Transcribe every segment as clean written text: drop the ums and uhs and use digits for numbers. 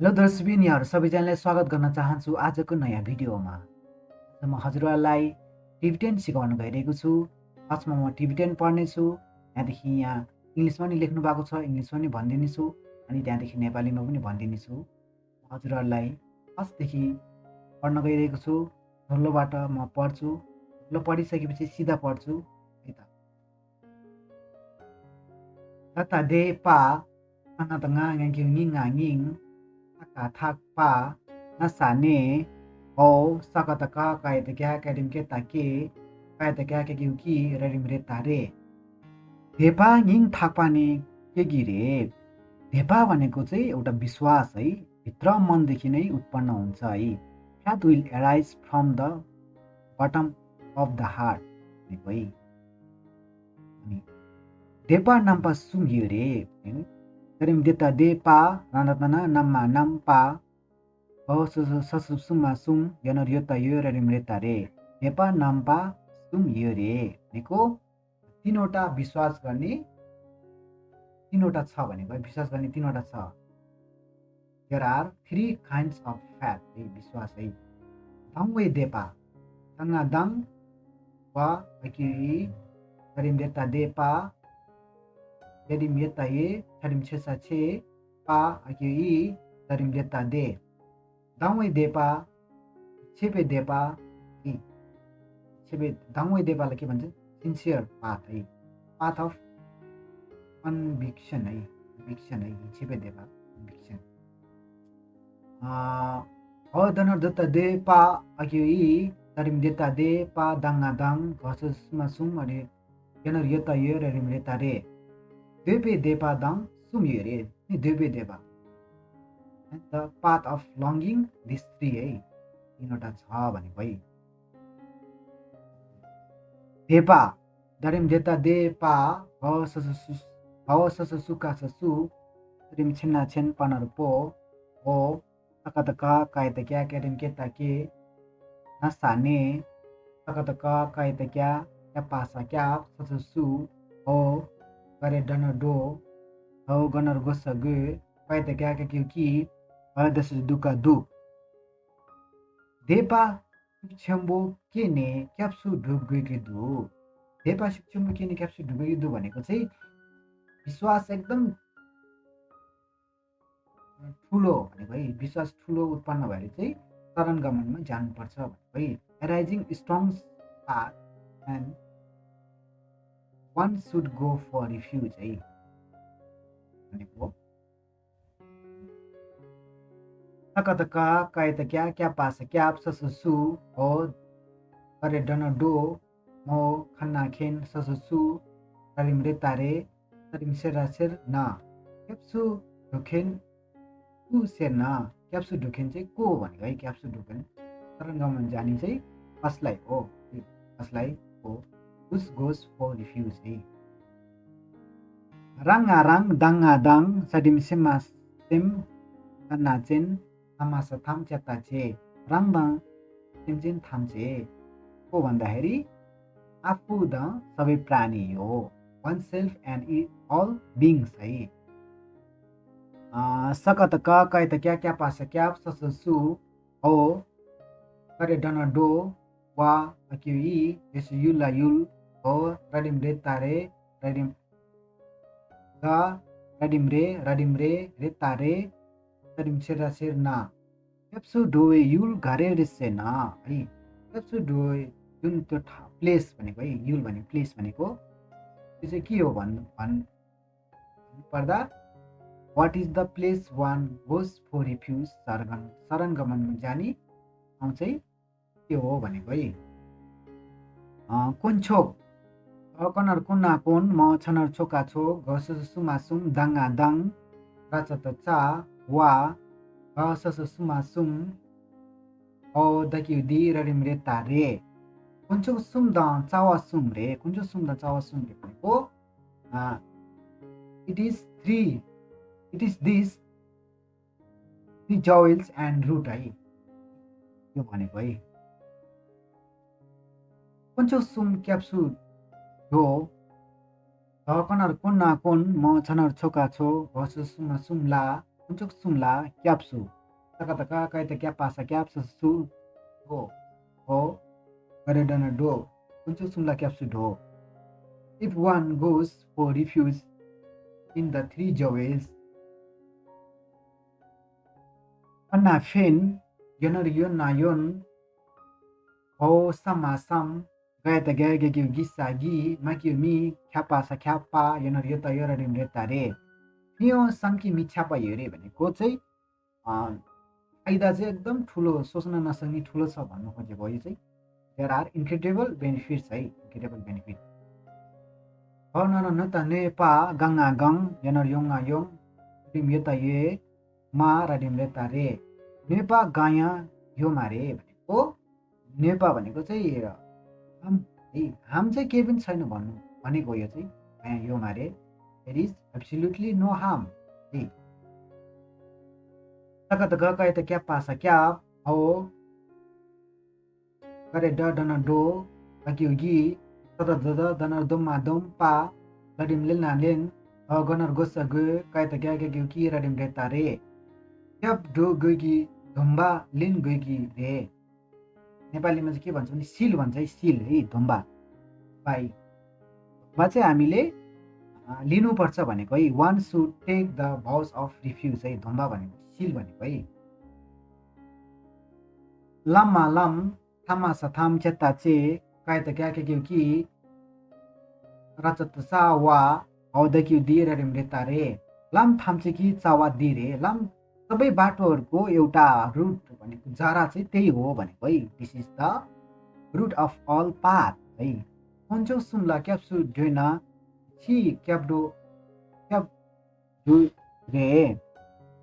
Hello दर्शकबिनहरू सबैजनालाई स्वागत गर्न चाहन्छु आजको नयाँ भिडियोमा। आज म हजुरहरूलाई टिबेटन सिकाउन गइरहेको छु। फर्स्टमा म टिबेटन पढ्नेछु। त्यहाँदेखि यहाँ इङ्ग्लिसमा पनि लेख्नु भएको छ, इङ्ग्लिसमा पनि भनिदिनेछु अनि त्यहाँदेखि नेपालीमा पनि भनिदिनेछु। हजुरहरूलाई फर्स्टदेखि पढ्न गइरहेको छु। धुलोबाट म पढ्छु। धुलो पढिसकेपछि सिधा पढ्छु है त। तता दे पा तङा ngang ngang thak pa nasane o sakataka kaitaka kadimke take kaitaka kekiuki rarimre tare धेपा यिङ थाक्पाने के गिरे। धेपा भनेको चाहिँ एउटा विश्वास है, भित्र मनदेखि नै उत्पन्न हुन्छ है। Fat will arise from the bottom of the heart भनेको है। अनि धेपा नाम्पा सुङ्गियो रे Karim deta de pa randatana namma nam pa sum yanar yota yo rarim retare नेपा नाम्पा सुम यो रे भनेको तीनवटा विश्वास गर्ने तीनवटा छ भनेको विश्वास गर्ने तीनवटा छ। There are 3 kinds of fat है विश्वास है। दङवे देपा तङा दङ वा अकि करिम देता देपा Yadim yeta ye, tarim chesa che, pa akyo i, tarim yeta de. Dangwe de pa, chepe de pa, i. Chepe, dangwe de pa laki bhन्छ sincere path है, path of conviction है, conviction है, chepe de pa, conviction. Danar deta de pa akyo i, tarim deta de pa danga dang, ghasasma sum ade, yanar yeta ye rarim reta re. Debe deba dang sum yere ni debe deba. And the path of longing these three है तीनवटा छ भनेको है। देपा दरिम देता देपा हवसस सुका ससु दरिम छिन्ना छिन पनर पो हो तकतका कायतक्या केरिम के ताके नसाने तकतका कायतक्या क्या पासा क्या ससु हो करे डनर डो हौ गनर गोसगु पाइते क्या क्योंकि दस दुका दु देपा छम्बो के ने क्याप्सु ढुब गएको दु देपा छम्बो के ने क्याप्सु ढुब गएको दु भनेको चाहिँ विश्वास एकदम ठुलो भनेको है। विश्वास ठुलो उत्पन्न भएर चाहिँ शरण गमनमा जानुपर्छ भनेको है। Arising strong star and one should go for refuge है भनेको। तकतका कायतक्या क्या पास क्या सससु हो करे डन डो मो खन्ना खेन सससु तरिम रे तारे तरिम सेरासेर न क्याप्सु ढुखेन कु सेर न क्याप्सु ढुखेन चाहिँ को भनेको है। क्याप्सु ढुखेन तरङ्गमा जाने चाहिँ कसलाई हो, कसलाई हो Who's goes for refuge है। रंगा रंग दंगा दंग सदिम सिमा सिम नाचेन थामासा थाम च्याता चे रङ दङ सिमचिन थाम्चे को भन्दाखेरि आफू द सबै प्राणी हो, one self and all beings है। सकत क कैत क्या पास क्या सससु हो करे डन डो वा अक्यु इ यसु युला युल हो रडिम रे तारे रडिम गा रडिम रे रे तारे रडिम सेरा सेर ना क्याप्सु डोए युल घरे रिसे ना है। क्याप्सु डोए जुन त्यो प्लेस भनेको है, युल भनेको प्लेस भनेको त्यो चाहिँ के हो भन्नु पर्दा what is the place one goes for refuge शरण गमनमा जाने ठाउँ चाहिँ के हो भनेको है। कोन्छोक कनर कुन्ना कोन म छनर छोका छो घस सुमा सुम दाङा दाङ राचत चा वा घस सुमा सुम औ दकि दि ररिम रे तारे कुन्छो सुम द चावा सुम रे कुन्छो सुम द चावा सुम रे भनेको it is this the jewels and root है यो भनेको है। कुन्छो सुम क्याप्सु हो कनर कुन्ना कुन म छनर छोका छो घस सुमा सुमला untuk sumla kyapsu takataka kaita kya pasa kyapsu su ho garedana do untuk sumla kyapsu do. If one goes for refuge in the three jewels Anna Fin Yonar Yon Nayon Ho Sama Sam Gaeta Gage Gisa Gi Makiumi Kyapa Sakyapa Yonar Yota Yorarim Retare यो सामकी मिथ्यापा हेऱ्यो भनेको चाहिँ फाइदा चाहिँ एकदम ठुलो सोच्न नसक्ने ठुलो छ भन्नु खोजेको यो चाहिँ देयर आर इन्क्रेडिबल बेनिफिट्स है इन्क्रेडिबल बेनिफिट हो न न त नेपा गंगा गङ यनर योङा योङ रिम यता ये मा राडिम लेता रे नेपा गाया यो मारे भनेको नेपा भनेको चाहिँ हाम चाहिँ केही पनि छैन भन्नु भनेको यो चाहिँ गाया यो मारे there is absolutely no harm. Takataka kaita kya pasa kya ho kare da dana do akiugi tada dada dana dom madom pa ladim lil nalin gonar gosa gu kaita kya akiugi radim retare kyap do gugi dhomba lin gugi re नेपालीमा चाहिँ के भन्छ भने सिल भन्छ है सिल है धुम्बा भाइ मा चाहिँ हामीले लिनुपर्छ भनेको है one should take the house of refuge है धुम्बा भनेको सिल भनेको है लम्मा लम थामा सथाम चेता चे कायता क्या के कि रचत सा वा हौदक्यु दिएर रेमरेता रे लम थाम्चे कि चावा दिरे लम सबै बाटोहरूको एउटा रुट भनेको जरा चाहिँ त्यही हो भनेको है this is the root of all path है पञ्चौ सुम्ला क्याप्सु ड्वेना छि क्याब्डो क्याब्डु रे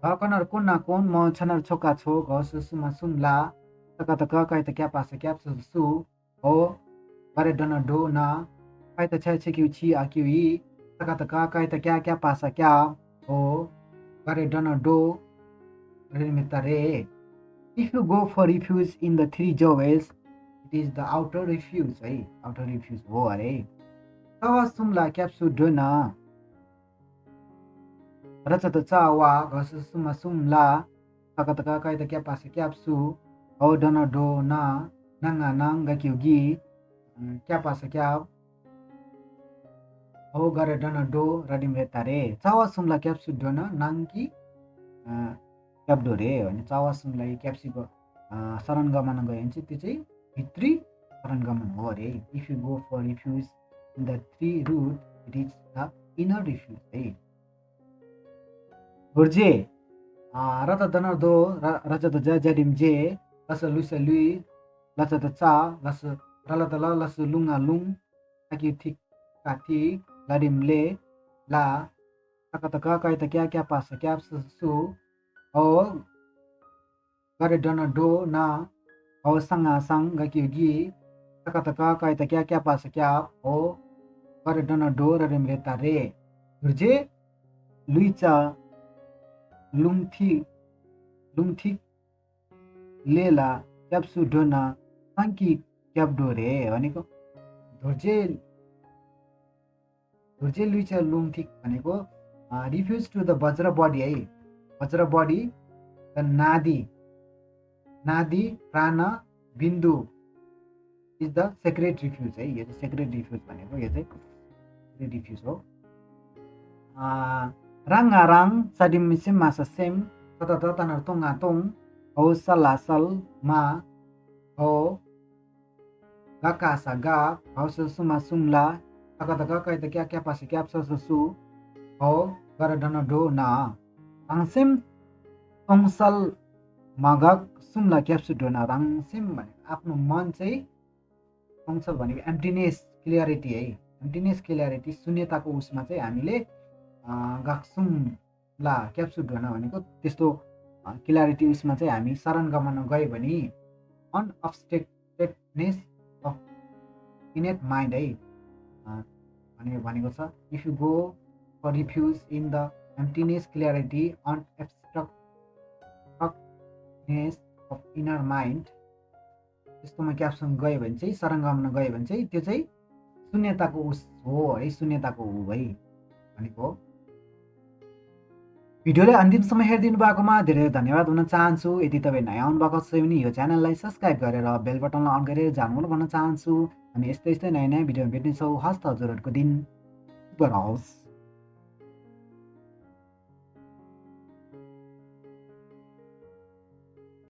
घकनर कोना कोन म छनर छोका छो घस सुमा सुम्ला तका तका कायत क्या पास क्याप्सु सु हो गरे डन डो ना कायत छ छ क्यु छि आ क्यु ई तका तका कायत क्या क्या पास क्या हो गरे डन डो रे if you go for refuge in the three jewels it is the outer refuge है outer refuge हो अरे Tawa sumla kyapsu dona rachata chawa gasu suma sumla takataka kaita kyapasa kyapsu o dona do na nanga nanga kyugi kyapasa kyap o gare dona do radim retare chawa sumla kyapsu dona nangi kyapdo re भने chawa sumla kyapsiko शरण गमन गयो भने चाहिँ त्यो चाहिँ भित्री शरण गमन हो अरे if you go for refuge in the three root it is the inner refuge है गुर्जे रत दनर दो रचत ज जडिम जे लस लुस लुई लचत चा लस रलत ल लस लुङा लुङ ताकि ठीक काथी लडिम ले ला तक तक कायत क्या क्या पास क्या सु ओ गरे डन डो ना ओ संगा संग गकिगी तक तक कायत क्या क्या पास क्या ओ गरे डन डो रम लेता रे गुर्जे लुइचा लुङथी लेला क्याप्सु डोना साङ्की क्याप्डो रे भनेको धुर्जे लुइचा लुङथी भनेको रिफ्युज टु द वज्र बडी है वज्र बडी द नादी प्राण बिन्दु इज द सेक्रेट रिफ्युज है यो चाहिँ सेक्रेट रिफ्युज भनेको यो चाहिँ सेक्रेट रिफ्युज हो राङ साडिम मिसिम मासा सेम तत तनर तोङा तोङ हो सला सल मा हो गाका सा गा हौस सुमा सुमला तक तक कायत क्या क्या पास क्या सु हो गर डन डो ना राङसेम तोङसल मगक सुमला क्याप्सु डोना राङसेम भने आफ्नो मन चाहिँ तोङसल भनेको एम्प्टीनेस क्लियरिटी है एम्प्टीनेस क्लियरिटी शून्यताको उसमा चाहिँ हामीले गाक्सुम ला क्याप्सु ढोना भनेको त्यस्तो क्लियरिटी उसमा चाहिँ हामी शरण गमन गयो भने अनअब्स्ट्रक्टेडनेस अफ इनेट माइन्ड है भनेको छ if you go for refuge in the emptiness clarity unobstructedness of inner mind त्यस्तोमा क्याप्सुम गयो भने चाहिँ शरण गमन गयो भने चाहिँ त्यो चाहिँ शून्यताको उस हो है शून्यताको हो है भनेको भिडियोलाई अन्तिमसम्म हेरिदिनु भएकोमा धेरै धन्यवाद भन्न चाहन्छु। यदि तपाईँ नयाँ आउनुभएको छ भने यो च्यानललाई सब्सक्राइब गरेर बेल बटनलाई अन गरेर जानुहोला भन्न चाहन्छु। अनि यस्तै यस्तै नयाँ नयाँ भिडियोमा भेट्नेछौँ। हस्त हजुरहरूको दिन शुभ रहोस्।